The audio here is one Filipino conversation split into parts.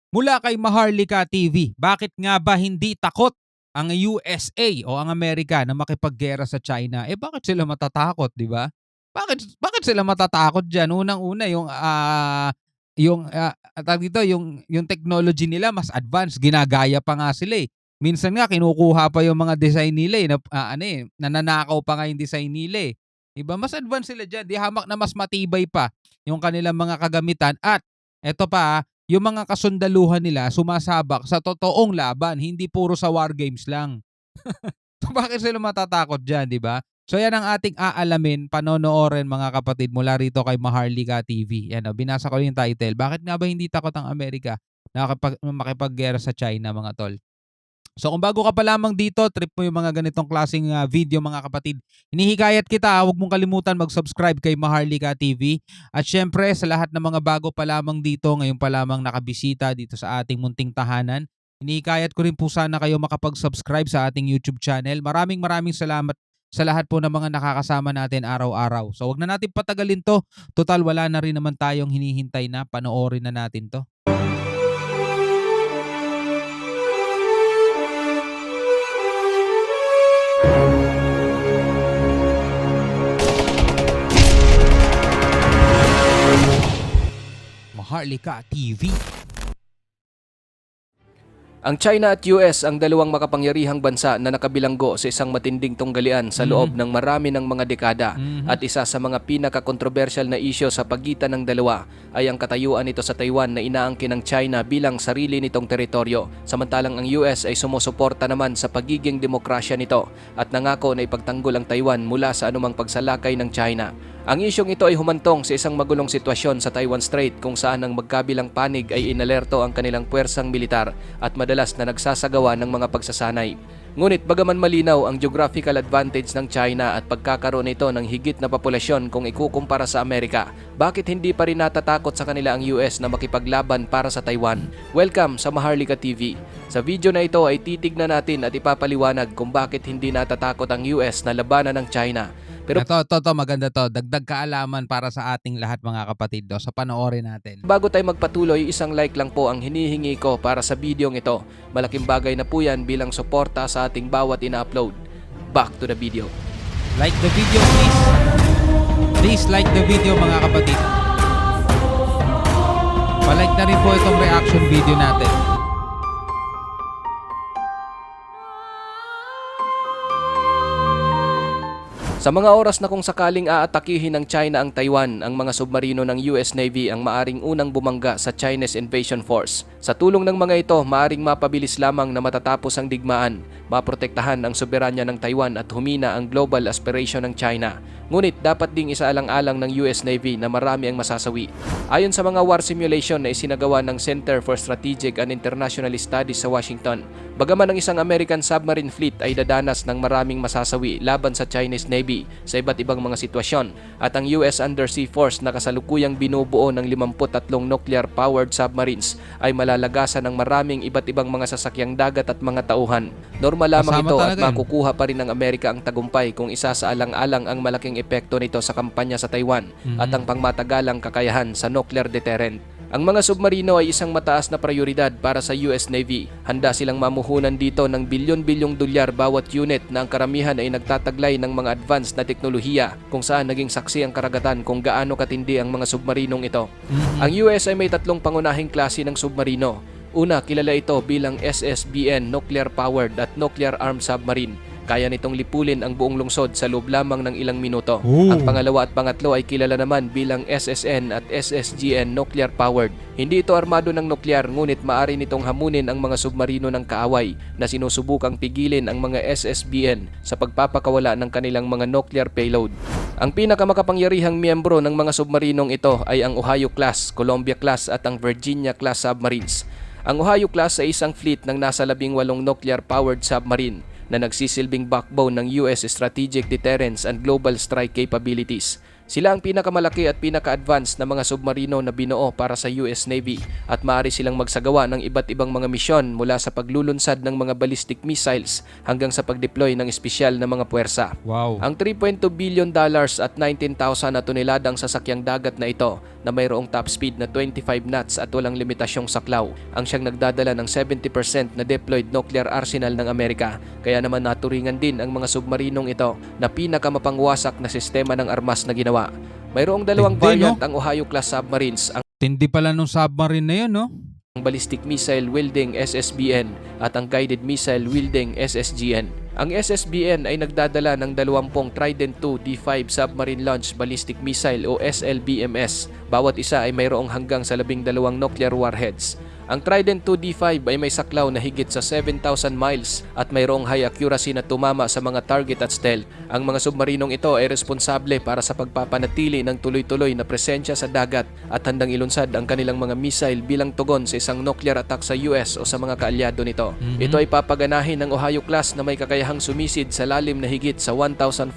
Mula kay Maharlika TV, bakit nga ba hindi takot ang USA o ang Amerika na makipaggera sa China? Bakit sila matatakot, 'di ba? Bakit sila matatakot diyan? Unang-una tawag dito, yung technology nila mas advanced, ginagaya pa nga sila, eh. Minsan nga kinukuha pa yung mga design nila, eh, nananakaw pa nga yung design nila, eh. 'Di ba? Mas advanced sila diyan, 'di hamak na mas matibay pa yung kanilang mga kagamitan at eto pa, yung mga kasundaluhan nila sumasabak sa totoong laban, hindi puro sa war games lang. So, bakit sila matatakot diyan, 'di ba? So, yan ang ating aalamin, panonoorin mga kapatid mula rito kay Maharlika TV. Yan, binasa ko yung title. Bakit nga ba hindi takot ang Amerika na makipaggera sa China, mga tol? So kung bago ka pa lamang dito, trip mo yung mga ganitong klaseng video mga kapatid, hinihikayat kita, huwag mong kalimutan mag-subscribe kay Maharlika TV. At syempre sa lahat ng mga bago pa lamang dito, ngayon pa lamang nakabisita dito sa ating munting tahanan, hinihikayat ko rin po sana kayo makapag-subscribe sa ating YouTube channel. Maraming salamat sa lahat po ng mga nakakasama natin araw-araw. So wag na natin patagalin to, total wala na rin naman tayong hinihintay na, panoorin na natin to. Maharlika TV. Ang China at US ang dalawang makapangyarihang bansa na nakabilanggo sa isang matinding tunggalian sa loob ng marami ng mga dekada at isa sa mga pinaka-kontrobersyal na isyo sa pagitan ng dalawa ay ang katayuan nito sa Taiwan na inaangkin ng China bilang sarili nitong teritoryo, samantalang ang US ay sumusuporta naman sa pagiging demokrasya nito at nangako na ipagtanggol ang Taiwan mula sa anumang pagsalakay ng China. Ang isyong ito ay humantong sa isang magulong sitwasyon sa Taiwan Strait kung saan ang magkabilang panig ay inalerto ang kanilang puwersang militar at madalas na nagsasagawa ng mga pagsasanay. Ngunit bagaman malinaw ang geographical advantage ng China at pagkakaroon nito ng higit na populasyon kung ikukumpara sa Amerika, bakit hindi pa rin natatakot sa kanila ang US na makipaglaban para sa Taiwan? Welcome sa Maharlika TV. Sa video na ito ay titignan natin at ipapaliwanag kung bakit hindi natatakot ang US na labanan ng China. Pero Ito, maganda to. Dagdag kaalaman para sa ating lahat mga kapatid sa panoorin natin. bago tayo magpatuloy, isang like lang po ang hinihingi ko para sa videong ito. Malaking bagay na po yan bilang suporta sa ating bawat ina-upload. Back to the video. Like the video please. Please like the video mga kapatid. Palike na rin po itong reaction video natin. Sa mga oras na kung sakaling aatakihin ng China ang Taiwan, ang mga submarino ng US Navy ang maaring unang bumangga sa Chinese Invasion Force. Sa tulong ng mga ito, maaring mapabilis lamang na matatapos ang digmaan, maprotektahan ang soberanya ng Taiwan at humina ang global aspiration ng China. Ngunit dapat ding isaalang-alang ng US Navy na marami ang masasawi. Ayon sa mga war simulation na isinagawa ng Center for Strategic and International Studies sa Washington, bagaman ang isang American submarine fleet ay dadanas ng maraming masasawi laban sa Chinese Navy sa iba't ibang mga sitwasyon at ang US Undersea Force na kasalukuyang binubuo ng 53 nuclear-powered submarines ay malalagasan ng maraming iba't ibang mga sasakyang dagat at mga tauhan. Normal lamang ito at makukuha pa rin ng Amerika ang tagumpay kung isasaalang-alang ang malaking epekto nito sa kampanya sa Taiwan at ang pangmatagalang kakayahan sa nuclear deterrent. Ang mga submarino ay isang mataas na prioridad para sa US Navy. Handa silang mamuhunan dito ng bilyon-bilyong dolyar bawat unit na ang karamihan ay nagtataglay ng mga advanced na teknolohiya kung saan naging saksi ang karagatan kung gaano katindi ang mga submarinong ito. Ang US ay may tatlong pangunahing klase ng submarino. Una, kilala ito bilang SSBN Nuclear Powered at Nuclear Armed Submarine. Kaya nitong lipulin ang buong lungsod sa loob lamang ng ilang minuto. Ang pangalawa at pangatlo ay kilala naman bilang SSN at SSGN Nuclear Powered. Hindi ito armado ng nuklear ngunit maaari nitong hamunin ang mga submarino ng kaaway na sinusubukang pigilin ang mga SSBN sa pagpapakawala ng kanilang mga nuclear payload. Ang pinakamakapangyarihang miyembro ng mga submarinong ito ay ang Ohio Class, Columbia Class at ang Virginia Class submarines. Ang Ohio Class ay isang fleet ng nasa 18 nuclear-powered submarine na nagsisilbing backbone ng US Strategic Deterrence and Global Strike Capabilities. Sila ang pinakamalaki at pinaka-advanced na mga submarino na binuo para sa US Navy at maaari silang magsagawa ng iba't ibang mga misyon mula sa paglulunsad ng mga ballistic missiles hanggang sa pag-deploy ng espesyal na mga puwersa. Wow. Ang $3.2 billion at 19,000 na toneladang sasakyang dagat na ito na mayroong top speed na 25 knots at walang limitasyong saklaw ang siyang nagdadala ng 70% na deployed nuclear arsenal ng Amerika. Kaya naman naturingan din ang mga submarinong ito na pinakamapangwasak na sistema ng armas na ginawa. Mayroong dalawang Tindi, variant no? ang Ohio-class submarines, ang Tindi pala nung submarine na yun, no? ballistic missile wielding SSBN at ang guided missile wielding SSGN. Ang SSBN ay nagdadala ng 20 Trident II D5 Submarine Launch Ballistic Missile o SLBMS. Bawat isa ay mayroong hanggang sa 12 nuclear warheads. Ang Trident II D5 ay may saklaw na higit sa 7,000 miles at mayroong high accuracy na tumama sa mga target at stealth. Ang mga submarinong ito ay responsable para sa pagpapanatili ng tuloy-tuloy na presensya sa dagat at handang ilunsad ang kanilang mga missile bilang tugon sa isang nuclear attack sa US o sa mga kaalyado nito. Ito ay papaganahin ng Ohio-class na may kakayahang sumisid sa lalim na higit sa 1,500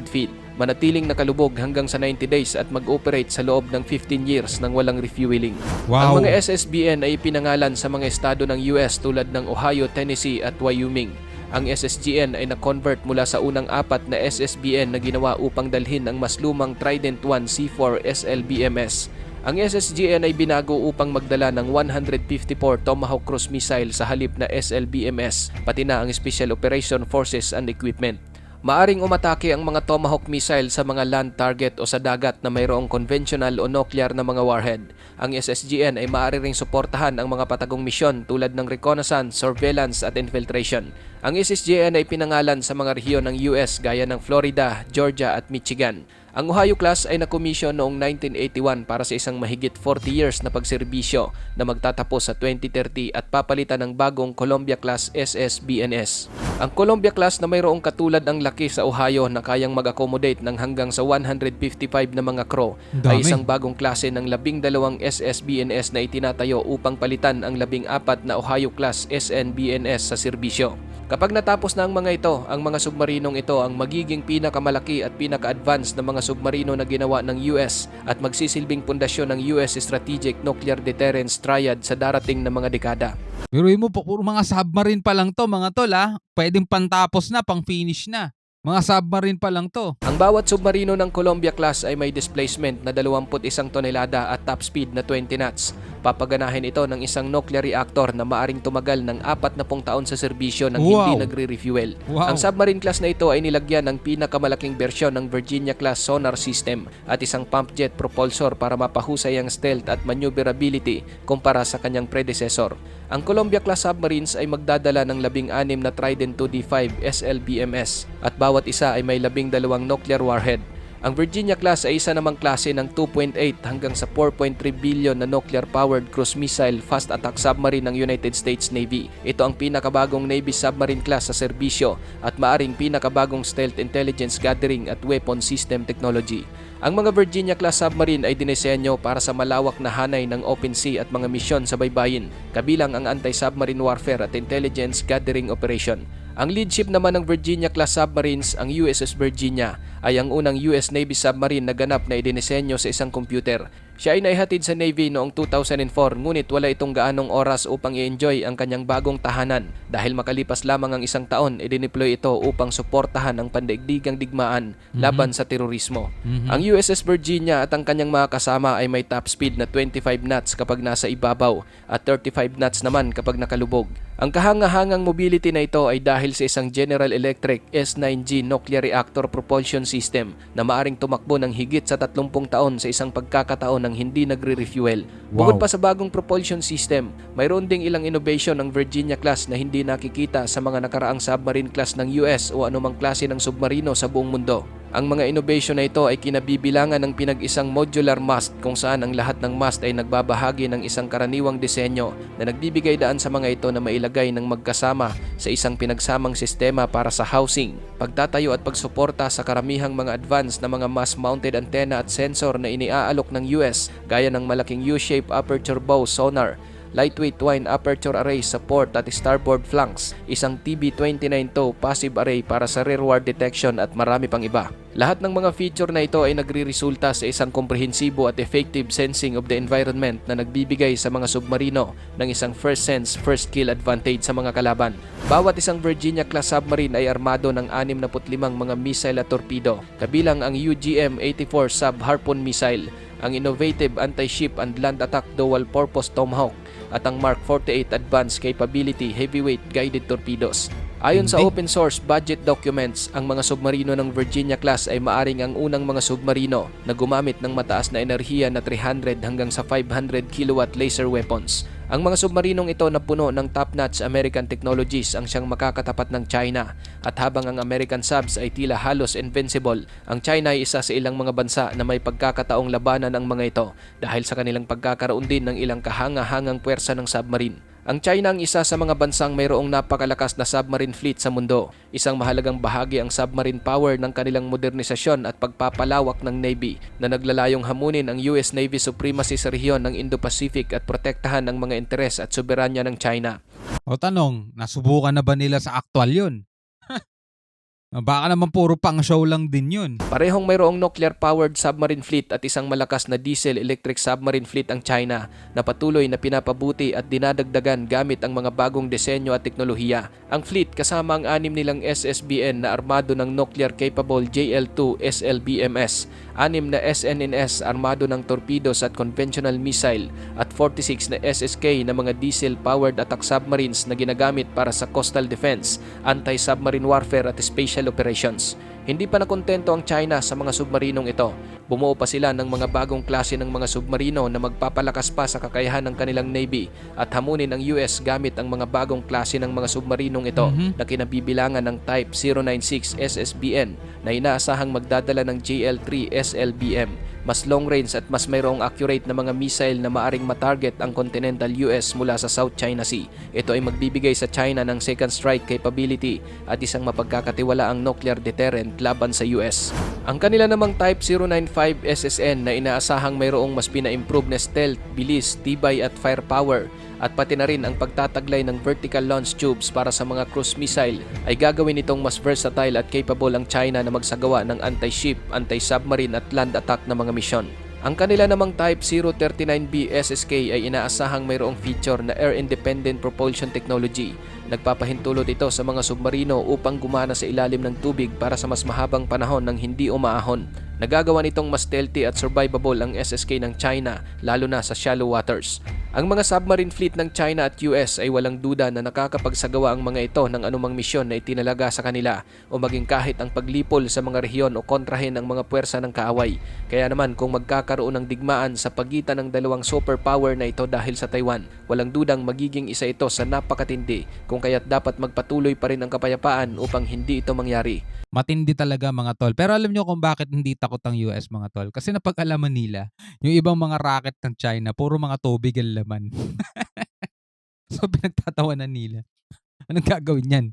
feet, manatiling nakalubog hanggang sa 90 days at mag-operate sa loob ng 15 years nang walang refueling. Wow. Ang mga SSBN ay pinangalan sa mga estado ng US tulad ng Ohio, Tennessee at Wyoming. Ang SSGN ay na-convert mula sa unang 4 na SSBN na ginawa upang dalhin ang mas lumang Trident I C4 SLBMS. Ang SSGN ay binago upang magdala ng 154 Tomahawk cruise missile sa halip na SLBMS, pati na ang Special Operation Forces and Equipment. Maaring umatake ang mga Tomahawk missile sa mga land target o sa dagat na mayroong conventional o nuclear na mga warhead. Ang SSGN ay maaari ring suportahan ang mga patagong misyon tulad ng reconnaissance, surveillance at infiltration. Ang SSGN ay pinangalan sa mga rehiyon ng US gaya ng Florida, Georgia at Michigan. Ang Ohio-class ay nakomisyon noong 1981 para sa isang mahigit 40 years na pagserbisyo na magtatapos sa 2030 at papalitan ng bagong Columbia-class SSBNS. Ang Columbia-class na mayroong katulad ang laki sa Ohio na kayang mag-accommodate ng hanggang sa 155 na mga crew ay isang bagong klase ng 12 SSBNS na itinatayo upang palitan ang 14 na Ohio-class SNBNS sa serbisyo. Kapag natapos na ang mga ito, ang mga submarinong ito ang magiging pinakamalaki at pinaka-advanced na mga submarino na ginawa ng US at magsisilbing pundasyon ng US Strategic Nuclear Deterrence Triad sa darating na mga dekada. Pero mo, puro mga submarine pa lang to, mga tol, ha? Pwedeng pantapos na, pang-finish na. Mga submarine pa lang to. Ang bawat submarino ng Columbia-class ay may displacement na 21 tonelada at top speed na 20 knots. Papaganahin ito ng isang nuclear reactor na maaring tumagal ng 40 taon sa serbisyo nang hindi nagre-refuel. Wow. Ang submarine class na ito ay nilagyan ng pinakamalaking bersyon ng Virginia-class sonar system at isang pump jet propulsor para mapahusay ang stealth at maneuverability kumpara sa kanyang predecessor. Ang Columbia-class submarines ay magdadala ng 16 na Trident II D5 SLBMS at bawat isa ay may 12 nuclear warhead. Ang Virginia-class ay isa namang klase ng 2.8 hanggang sa 4.3 billion na nuclear-powered cruise missile fast attack submarine ng United States Navy. Ito ang pinakabagong Navy submarine class sa serbisyo at maaring pinakabagong stealth intelligence gathering at weapon system technology. Ang mga Virginia-class submarine ay dinisenyo para sa malawak na hanay ng open sea at mga misyon sa baybayin, kabilang ang anti-submarine warfare at intelligence gathering operation. Ang lead ship naman ng Virginia-class submarines, ang USS Virginia, ay ang unang US Navy submarine na ganap na idinisenyo sa isang computer. Siya ay naihatid sa Navy noong 2004 ngunit wala itong gaanong oras upang i-enjoy ang kanyang bagong tahanan dahil makalipas lamang ang isang taon i-deploy ito upang suportahan ang pandaigdigang digmaan laban sa terorismo. Ang USS Virginia at ang kanyang mga kasama ay may top speed na 25 knots kapag nasa ibabaw at 35 knots naman kapag nakalubog. Ang kahangahangang mobility na ito ay dahil sa isang General Electric S9G nuclear reactor propulsion system na maaring tumakbo ng higit sa 30 taon sa isang pagkakataon ng hindi nagre-refuel. Bukod pa sa bagong propulsion system, mayroon ding ilang innovation ng Virginia-class na hindi nakikita sa mga nakaraang submarine class ng US o anumang klase ng submarino sa buong mundo. Ang mga innovation na ito ay kinabibilangan ng pinag-isang modular mast kung saan ang lahat ng mast ay nagbabahagi ng isang karaniwang disenyo na nagbibigay daan sa mga ito na mailagay ng magkasama sa isang pinagsamang sistema para sa housing, pagtatayo at pagsuporta sa karamihang mga advanced na mga mass-mounted antenna at sensor na iniaalok ng US gaya ng malaking U-shaped aperture bow sonar, lightweight twin aperture array sa port at starboard flanks, isang TB-29 tow passive array para sa rearward detection at marami pang iba. Lahat ng mga feature na ito ay nagre-resulta sa isang komprehensibo at effective sensing of the environment na nagbibigay sa mga submarino ng isang first sense, first kill advantage sa mga kalaban. Bawat isang Virginia-class submarine ay armado ng 65 mga missile at torpedo, kabilang ang UGM-84 sub-Harpoon missile. ang innovative anti-ship and land attack dual-purpose Tomahawk at ang Mark 48 Advanced Capability Heavyweight Guided Torpedoes. Ayon sa Hindi. open source budget documents, ang mga submarino ng Virginia class ay maaring ang unang mga submarino na gumamit ng mataas na enerhiya na 300 hanggang sa 500 kilowatt laser weapons. Ang mga submarinong ito na puno ng top-notch American technologies ang siyang makakatapat ng China, at habang ang American subs ay tila halos invincible, ang China ay isa sa ilang mga bansa na may pagkakataong labanan ang mga ito dahil sa kanilang pagkakaroon din ng ilang kahanga-hangang puwersa ng submarine. Ang China ang isa sa mga bansang mayroong napakalakas na submarine fleet sa mundo. Isang mahalagang bahagi ang submarine power ng kanilang modernisasyon at pagpapalawak ng Navy na naglalayong hamunin ang US Navy supremacy sa rehiyon ng Indo-Pacific at protektahan ang mga interes at soberanya ng China. O tanong, nasubukan na ba nila sa aktual yun? Baka naman puro pang show lang din yun. Parehong mayroong nuclear-powered submarine fleet at isang malakas na diesel-electric submarine fleet ang China na patuloy na pinapabuti at dinadagdagan gamit ang mga bagong disenyo at teknolohiya. Ang fleet kasama ang 6 nilang SSBN na armado ng nuclear-capable JL-2 SLBMS, 6 na SNNS armado ng torpedoes at conventional missile, at 46 na SSK na mga diesel-powered attack submarines na ginagamit para sa coastal defense, anti-submarine warfare at special operations. Hindi pa nakontento ang China sa mga submarinong ito. Bumuo pa sila ng mga bagong klase ng mga submarino na magpapalakas pa sa kakayahan ng kanilang Navy at hamunin ang US gamit ang mga bagong klase ng mga submarinong ito na kinabibilangan ng Type 096 SSBN na inaasahang magdadala ng JL-3 SLBM, mas long range at mas mayroong accurate na mga missile na maaring matarget ang continental US mula sa South China Sea. Ito ay magbibigay sa China ng second strike capability at isang mapagkakatiwalaang nuclear deterrent laban sa US. Ang kanila namang Type 095 SSN na inaasahang mayroong mas pina-improve na stealth, bilis, tibay at firepower at pati na rin ang pagtataglay ng vertical launch tubes para sa mga cruise missile ay gagawin itong mas versatile at capable ang China na magsagawa ng anti-ship, anti-submarine at land attack na mga misyon. Ang kanila namang Type 039B SSK ay inaasahang mayroong feature na air-independent propulsion technology. Nagpapahintulot ito sa mga submarino upang gumana sa ilalim ng tubig para sa mas mahabang panahon ng hindi umaahon. Nagagawa nitong mas stealthy at survivable ang SSK ng China, lalo na sa shallow waters. Ang mga submarine fleet ng China at US ay walang duda na nakakapagsagawa ang mga ito ng anumang misyon na itinalaga sa kanila o maging kahit ang paglipol sa mga rehiyon o kontrahin ang mga puwersa ng kaaway. Kaya naman kung magkakaroon ng digmaan sa pagitan ng dalawang superpower na ito dahil sa Taiwan, walang dudang magiging isa ito sa napakatindi kung kaya't dapat magpatuloy pa rin ang kapayapaan upang hindi ito mangyari. Matindi talaga mga tol. Pero alam nyo kung bakit hindi takot ang US mga tol? Kasi napag-alaman nila, yung ibang mga rocket ng China, puro mga tubig ang laman. So pinagtatawanan nila. Anong gagawin yan?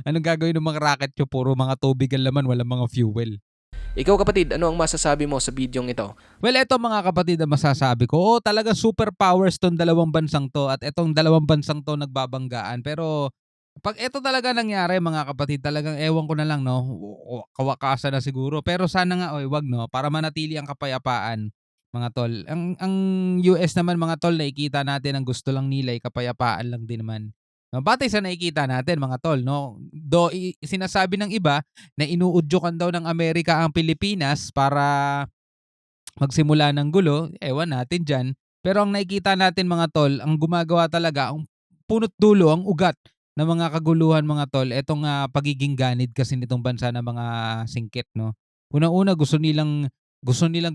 Anong gagawin ng mga rocket nyo? Puro mga tubig ang laman, walang mga fuel. Ikaw kapatid, ano ang masasabi mo sa bidyong ito? Well, eto mga kapatid ang masasabi ko. Talagang superpowers tong dalawang bansang to at etong dalawang bansang to nagbabanggaan. Pero pag eto talaga nangyari mga kapatid, talagang ewan ko na lang no, kawakasan na siguro. Pero sana nga wag no, para manatili ang kapayapaan mga tol. Ang US naman mga tol, nakikita natin ang gusto lang nila ay kapayapaan lang din naman. No, batay sa nakikita natin mga tol no. Sinasabi ng iba na inuudyokan daw ng Amerika ang Pilipinas para magsimula ng gulo, ewan natin diyan. Pero ang nakikita natin mga tol, ang gumagawa talaga, ang punot dulo, ang ugat ng mga kaguluhan mga tol, etong pagiging ganid kasi nitong bansa ng mga singkit no. Unang-una gusto nilang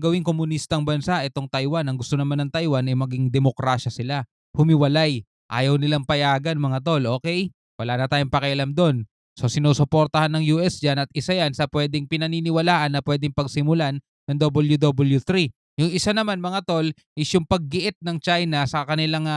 gawing komunistang bansa itong Taiwan. Ang gusto naman ng Taiwan ay maging demokrasya sila. Humiwalay. Ayaw nilang payagan mga tol, okay? Wala na tayong pakialam doon. So sinusuportahan ng US diyan at isa yan sa pwedeng pinaniniwalaan na pwedeng pagsimulan ng WW3. Yung isa naman mga tol is yung paggiit ng China sa kanilang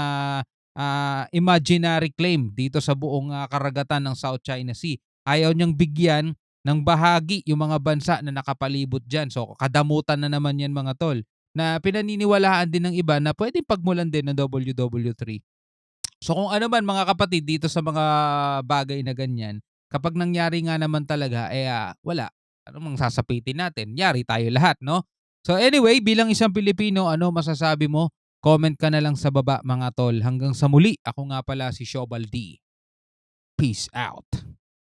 imaginary claim dito sa buong karagatan ng South China Sea. Ayaw niyang bigyan ng bahagi yung mga bansa na nakapalibot dyan. So kadamutan na naman yan mga tol na pinaniniwalaan din ng iba na pwedeng pagmulan din ng WW3. So kung ano man mga kapatid dito sa mga bagay na ganyan, kapag nangyari nga naman talaga, wala. Ano mang sasapitin natin? Yari tayo lahat, no? So anyway, bilang isang Pilipino, ano masasabi mo? Comment ka na lang sa baba mga tol. Hanggang sa muli, ako nga pala si Shobal D. Peace out.